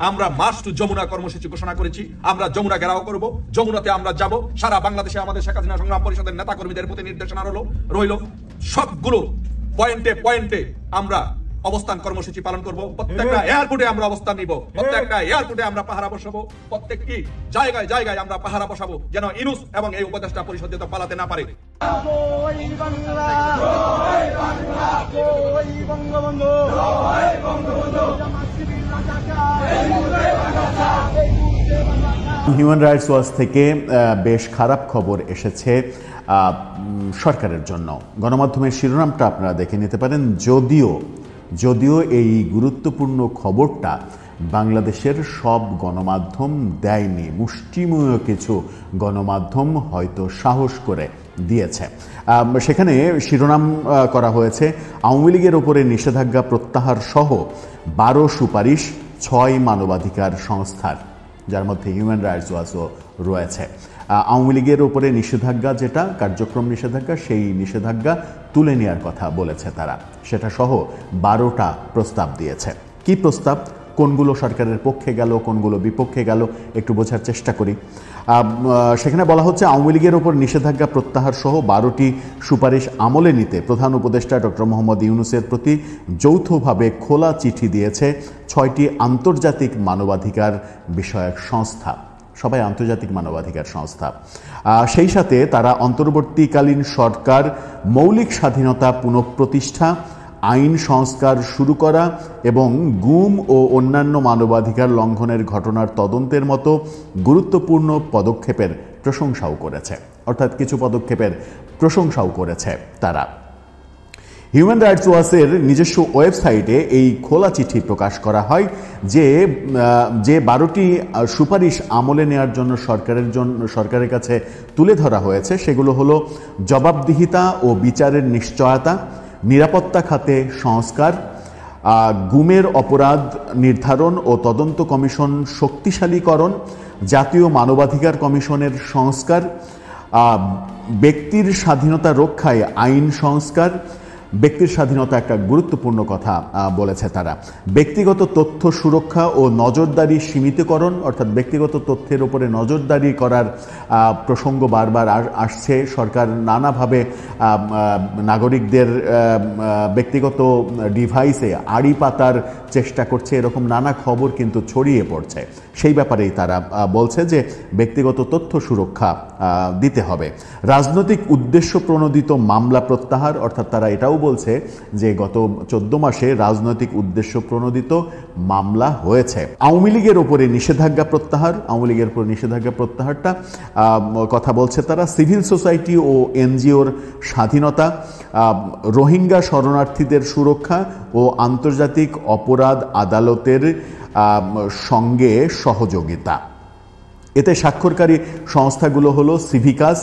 আমরা March two Jamuna কর্মসূচি ঘোষণা করেছি। আমরা যমুনা ঘেরাও করব, যমুনাতে আমরা যাব। সারা বাংলাদেশে আমাদের শেখ হাসিনা সংগ্রাম পরিষদের নেতা কর্মীদের প্রতি নির্দেশনা রইল সবগুলো পয়েন্টে পয়েন্টে আমরা অবস্থান কর্মসূচি পালন করব। প্রত্যেকটা এয়ারপোর্টে আমরা অবস্থান নিব, প্রত্যেকটা এয়ারপোর্টে আমরা পাহারা বসাবো, প্রত্যেকটি জায়গায় জায়গায় আমরা পাহারা বসাবো, যেন ইউনূস এবং এই উপদেষ্টা পরিষদ যেন পালাতে না পারে। হিউম্যান রাইটস ওয়াচ থেকে বেশ খারাপ খবর এসেছে সরকারের জন্য। গণমাধ্যমের শিরোনামটা আপনারা দেখে নিতে পারেন। যদিও এই গুরুত্বপূর্ণ খবরটা বাংলাদেশের সব গণমাধ্যম দেয়নি, মুষ্টিমেয় কিছু গণমাধ্যম হয়তো সাহস করে দিয়েছে। সেখানে শিরোনাম করা হয়েছে আওয়ামী লীগের ওপরে নিষেধাজ্ঞা প্রত্যাহার সহ 12 সুপারিশ 6 মানবাধিকার সংস্থার, যার মধ্যে হিউম্যান রাইটস ওয়াচও রয়েছে। আওয়ামী লীগের ওপরে নিষেধাজ্ঞা, যেটা কার্যক্রম নিষেধাজ্ঞা, সেই নিষেধাজ্ঞা তুলে নেওয়ার কথা বলেছে তারা। সেটা সহ 12টা প্রস্তাব দিয়েছে। কি প্রস্তাব, কোনগুলো সরকারের পক্ষে গেল, কোনগুলো বিপক্ষে গেল, একটু বোঝার চেষ্টা করি। সেখানে বলা হচ্ছে আওয়ামী লীগের ওপর নিষেধাজ্ঞা প্রত্যাহার সহ 12টি সুপারিশ আমলে নিতে প্রধান উপদেষ্টা ডক্টর মোহাম্মদ ইউনূসের প্রতি যৌথভাবে খোলা চিঠি দিয়েছে 6টি আন্তর্জাতিক মানবাধিকার বিষয়ক সংস্থা। সবাই আন্তর্জাতিক মানবাধিকার সংস্থা। সেই সাথে তারা অন্তর্বর্তীকালীন সরকার মৌলিক স্বাধীনতা পুনঃপ্রতিষ্ঠা, আইন সংস্কার শুরু করা এবং গুম ও অন্যান্য মানবাধিকার লঙ্ঘনের ঘটনার তদন্তের মতো গুরুত্বপূর্ণ পদক্ষেপের প্রশংসাও করেছে। অর্থাৎ কিছু পদক্ষেপের প্রশংসাও করেছে তারা। হিউম্যান রাইটস ওয়াচের নিজস্ব ওয়েবসাইটে এই খোলা চিঠি প্রকাশ করা হয় যে 12টি সুপারিশ আমলে নেওয়ার জন্য সরকারের কাছে তুলে ধরা হয়েছে সেগুলো হলো জবাবদিহিতা ও বিচারের নিশ্চয়তা, নিরাপত্তা খাতে সংস্কার, গুমের অপরাধ নির্ধারণ ও তদন্ত কমিশন শক্তিশালীকরণ, জাতীয় মানবাধিকার কমিশনের সংস্কার, ব্যক্তির স্বাধীনতা রক্ষায় আইন সংস্কার। ব্যক্তির স্বাধীনতা একটা গুরুত্বপূর্ণ কথা বলেছে তারা। ব্যক্তিগত তথ্য সুরক্ষা ও নজরদারি সীমিতকরণ, অর্থাৎ ব্যক্তিগত তথ্যের উপরে নজরদারি করার প্রসঙ্গ বারবার আসছে। সরকার নানাভাবে নাগরিকদের ব্যক্তিগত ডিভাইসে আড়ি পাতার চেষ্টা করছে, এরকম নানা খবর কিন্তু ছড়িয়ে পড়ছে। সেই ব্যাপারেই তারা বলছে যে ব্যক্তিগত তথ্য সুরক্ষা দিতে হবে। রাজনৈতিক উদ্দেশ্য প্রণোদিত মামলা প্রত্যাহার, অর্থাৎ তারা এটাও বলছে যে গত 14 মাসে রাজনৈতিক উদ্দেশ্য প্রণোদিত মামলা হয়েছে। আওয়ামী লীগের ওপরে নিষেধাজ্ঞা প্রত্যাহার, আওয়ামী লীগের উপর নিষেধাজ্ঞা প্রত্যাহারটা কথা বলছে তারা। সিভিল সোসাইটি ও এনজিওর স্বাধীনতা, রোহিঙ্গা শরণার্থীদের সুরক্ষা ও আন্তর্জাতিক অপরাধ আদালতের সঙ্গে সহযোগিতা। এতে স্বাক্ষরকারী সংস্থাগুলো হলো Civicus,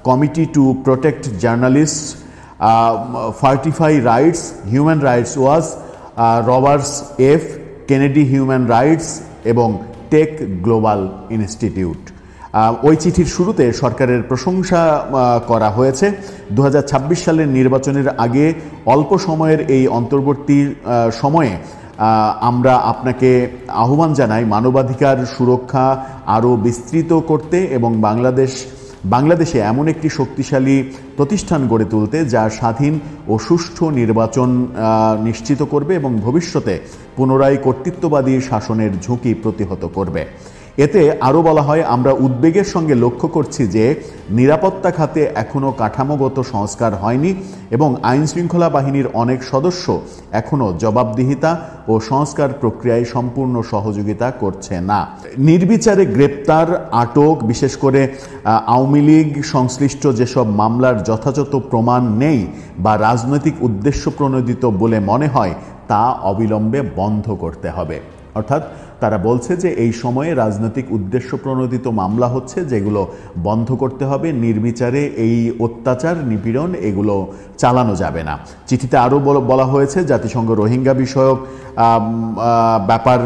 Committee to Protect Journalist, Fortify Rights, Human Rights Watch, Roberts F Kennedy Human Rights এবং টেক গ্লোবাল ইনস্টিটিউট। ওই চিঠির শুরুতে সরকারের প্রশংসা করা হয়েছে। 2026 সালের নির্বাচনের আগে অল্প সময়ের এই অন্তর্বর্তী সময়ে আমরা আপনাকে আহ্বান জানাই মানবাধিকার সুরক্ষা আরও বিস্তৃত করতে এবং বাংলাদেশে এমন একটি শক্তিশালী প্রতিষ্ঠান গড়ে তুলতে যা স্বাধীন ও সুষ্ঠু নির্বাচন নিশ্চিত করবে এবং ভবিষ্যতে পুনরায় কর্তৃত্ববাদী শাসনের ঝুঁকি প্রতিহত করবে। এতে আরও বলা হয়, আমরা উদ্বেগের সঙ্গে লক্ষ্য করছি যে নিরাপত্তা খাতে এখনও কাঠামোগত সংস্কার হয়নি এবং আইনশৃঙ্খলা বাহিনীর অনেক সদস্য এখনও জবাবদিহিতা ও সংস্কার প্রক্রিয়ায় সম্পূর্ণ সহযোগিতা করছে না। নির্বিচারে গ্রেপ্তার, আটক, বিশেষ করে আওয়ামী লীগ সংশ্লিষ্ট যেসব মামলার যথাযথ প্রমাণ নেই বা রাজনৈতিক উদ্দেশ্য প্রণোদিত বলে মনে হয় তা অবিলম্বে বন্ধ করতে হবে। অর্থাৎ তারা বলছে যে এই সময়ে রাজনৈতিক উদ্দেশ্য প্রণোদিত মামলা হচ্ছে, যেগুলো বন্ধ করতে হবে। নির্বিচারে এই অত্যাচার, নিপীড়ন এগুলো চালানো যাবে না। চিঠিতে আরও বলা হয়েছে জাতিসংঘ রোহিঙ্গা বিষয়ক ব্যাপার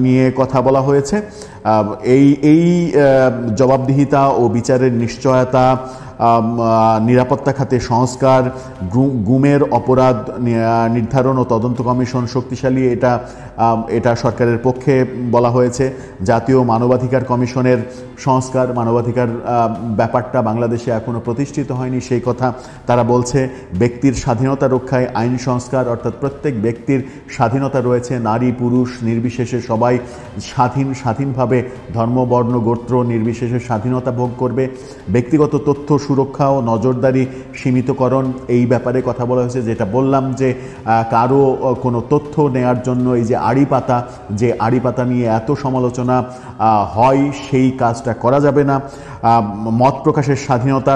নিয়ে কথা বলা হয়েছে। এই এই জবাবদিহিতা ও বিচারের নিশ্চয়তা, নিরাপত্তা খাতে সংস্কার, গুমের অপরাধ নির্ধারণ ও তদন্ত কমিশন শক্তিশালী, এটা সরকারের পক্ষে বলা হয়েছে। জাতীয় মানবাধিকার কমিশনের সংস্কার, মানবাধিকার ব্যাপারটা বাংলাদেশে এখনো প্রতিষ্ঠিত হয়নি, সেই কথা তারা বলছে। ব্যক্তির স্বাধীনতা রক্ষায় আইন সংস্কার, অর্থাৎ প্রত্যেক ব্যক্তির স্বাধীনতা রয়েছে, নারী পুরুষ নির্বিশেষে সবাই স্বাধীনভাবে ধর্ম বর্ণ গোত্র নির্বিশেষে স্বাধীনতা ভোগ করবে। ব্যক্তিগত তথ্য সুরক্ষা ও নজরদারি সীমিতকরণ, এই ব্যাপারে কথা বলা হয়েছে। যেটা বললাম যে কারো কোনো তথ্য নেয়ার জন্য এই যে আড়ি পাতা নিয়ে এত সমালোচনা হয়, সেই কাজটা করা যাবে না। মত প্রকাশের স্বাধীনতা,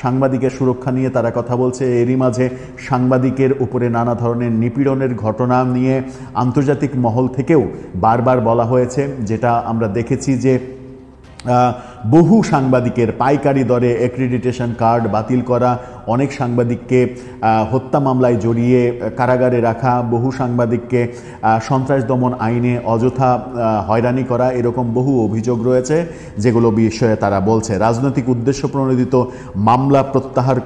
সাংবাদিকের সুরক্ষা নিয়ে তারা কথা বলছে। এরই মাঝে সাংবাদিকের উপরে নানা ধরনের নিপীড়নের ঘটনা নিয়ে আন্তর্জাতিক মহল থেকেও বারবার বলা হয়েছে, যেটা আমরা দেখেছি যে বহু সাংবাদিকের পাইকারি দরে অ্যাক্রিডিটেশন কার্ড বাতিল করা, অনেক সাংবাদিককে হত্যা মামলায় জড়িয়ে কারাগারে রাখা, বহু সাংবাদিককে সন্ত্রাস দমন আইনে অযথা হয়রানি করা, এরকম বহু অভিযোগ রয়েছে যেগুলো বিষয়ে তারা বলছে। রাজনৈতিক উদ্দেশ্য প্রণোদিত মামলা প্রত্যাহার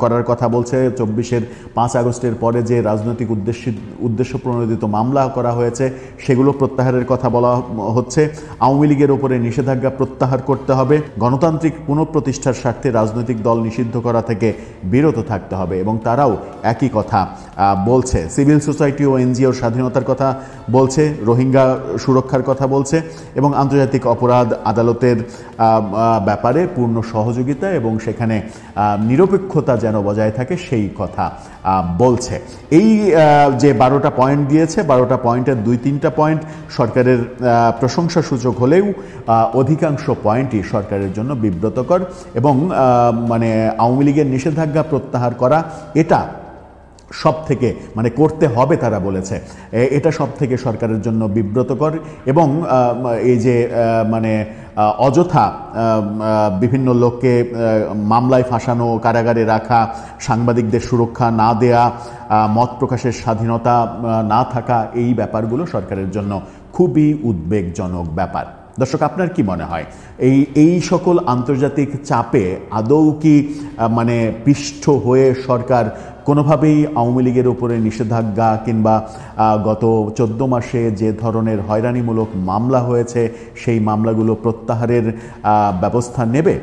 করার কথা বলছে। 24-এর 5 আগস্টের পরে যে রাজনৈতিক উদ্দেশ্য প্রণোদিত মামলা করা হয়েছে সেগুলো প্রত্যাহারের কথা বলা হচ্ছে। আওয়ামী লীগের ওপরে নিষেধাজ্ঞা প্রত্যাহার করতে হবে। গণতান্ত্রিক পুনঃপ্রতিষ্ঠার স্বার্থে রাজনৈতিক দল নিষিদ্ধ করা থেকে বিরত থাকতে হবে, এবং তারাও একই কথা বলছে। সিভিল সোসাইটি ও এনজিওর স্বাধীনতার কথা বলছে, রোহিঙ্গা সুরক্ষার কথা বলছে, এবং আন্তর্জাতিক অপরাধ আদালতের ব্যাপারে পূর্ণ সহযোগিতা এবং সেখানে নিরপেক্ষতা যেন বজায় থাকে সেই কথা বলছে। এই যে 12টা পয়েন্ট দিয়েছে, 12টা পয়েন্টের 2-3টা পয়েন্ট সরকারের প্রশংসাসূচক হলেও অধিকাংশ পয়েন্টই সরকারের জন্য বিব্রতকর, এবং মানে আওয়ামী লীগের নিষেধাজ্ঞা প্রত্যাহার করা, এটা সব থেকে করতে হবে তারা বলেছে, এটা সব থেকে সরকারের জন্য বিব্রতকর। এবং এই যে অযথা বিভিন্ন লোককে মামলায় ফাঁসানো, কারাগারে রাখা, সাংবাদিকদের সুরক্ষা না দেয়া, মত প্রকাশের স্বাধীনতা না থাকা, এই ব্যাপারগুলো সরকারের জন্য খুবই উদ্বেগজনক ব্যাপার। দর্শক, আপনার কি মনে হয় এই সকল আন্তর্জাতিক চাপে আদৌ কি পিষ্ট হয়ে সরকার কোনোভাবেই আওয়ামী লীগের উপরে নিষেধাজ্ঞা কিংবা গত 14 মাসে যে ধরনের হয়রানিমূলক মামলা হয়েছে সেই মামলাগুলো প্রত্যাহারের ব্যবস্থা নেবে?